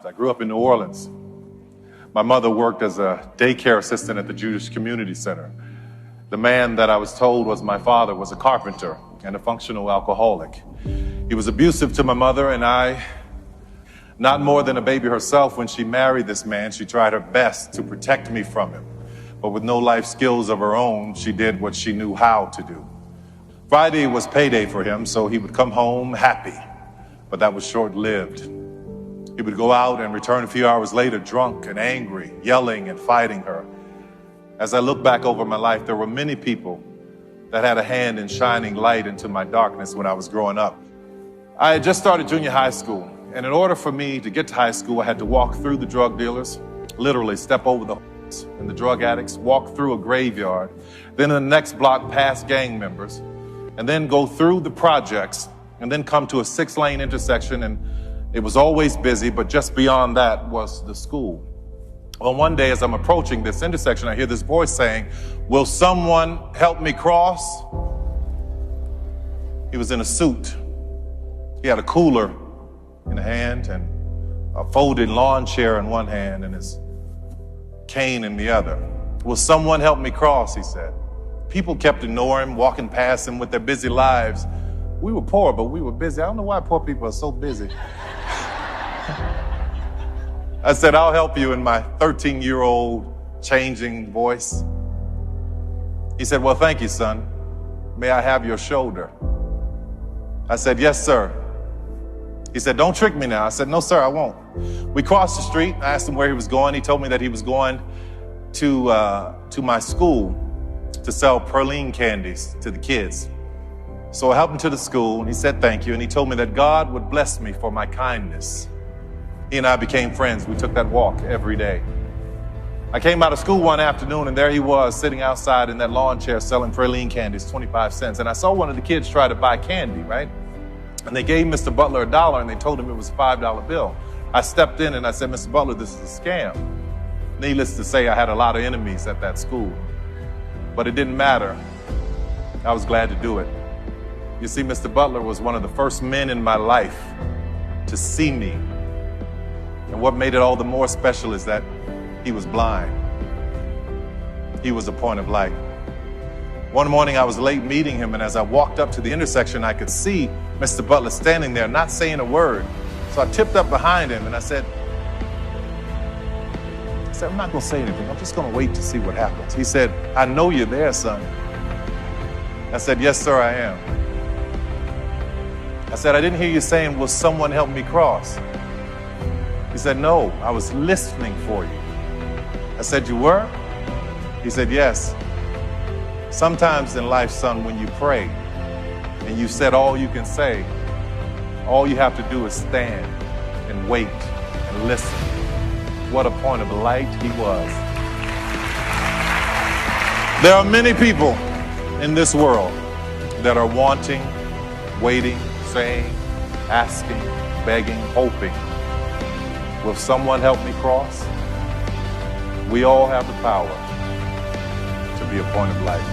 I grew up in New Orleans. My mother worked as a daycare assistant at the Jewish Community Center. The man that I was told was my father was a carpenter and a functional alcoholic. He was abusive to my mother and I. Not more than a baby herself, when she married this man, she tried her best to protect me from him. But with no life skills of her own, she did what she knew how to do. Friday was payday for him, so he would come home happy, but that was short-lived. He would go out and return a few hours later drunk and angry, yelling and fighting her. As I look back over my life, there were many people that had a hand in shining light into my darkness when I was growing up. I had just started junior high school, and in order for me to get to high school, I had to walk through the drug dealers, literally step over the and the drug addicts, walk through a graveyard, then in the next block past gang members, and then go through the projects, and then come to a 6-lane intersection, and it was always busy, but just beyond that was the school. Well, one day as I'm approaching this intersection, I hear this voice saying, "Will someone help me cross?" He was in a suit. He had a cooler in a hand and a folded lawn chair in one hand and his cane in the other. "Will someone help me cross?" he said. People kept ignoring him, walking past him with their busy lives. We were poor, but we were busy. I don't know why poor people are so busy. I said, "I'll help you," in my 13-year-old changing voice. He said, "Well, thank you, son. May I have your shoulder?" I said, "Yes, sir." He said, "Don't trick me now." I said, "No, sir, I won't." We crossed the street. I asked him where he was going. He told me that he was going to my school to sell praline candies to the kids. So I helped him to the school, and he said thank you, and he told me that God would bless me for my kindness. He and I became friends. We took that walk every day. I came out of school one afternoon, and there he was sitting outside in that lawn chair selling praline candies, 25 cents. And I saw one of the kids try to buy candy, right? And they gave Mr. Butler $1, and they told him it was a $5 bill. I stepped in and I said, "Mr. Butler, this is a scam." Needless to say, I had a lot of enemies at that school. But it didn't matter. I was glad to do it. You see, Mr. Butler was one of the first men in my life to see me. And what made it all the more special is that he was blind. He was a point of light. One morning I was late meeting him, and as I walked up to the intersection, I could see Mr. Butler standing there, not saying a word. So I tipped up behind him and I said, "I'm not gonna say anything. I'm just gonna wait to see what happens." He said, "I know you're there, son." I said, "Yes, sir, I am." I said, "I didn't hear you saying, 'Will someone help me cross?'" He said, "No, I was listening for you." I said, "You were?" He said, "Yes. Sometimes in life, son, when you pray and you said all you can say, all you have to do is stand and wait and listen." What a point of light he was. There are many people in this world that are wanting, waiting, saying, asking, begging, hoping. Will someone help me cross? We all have the power to be a point of light.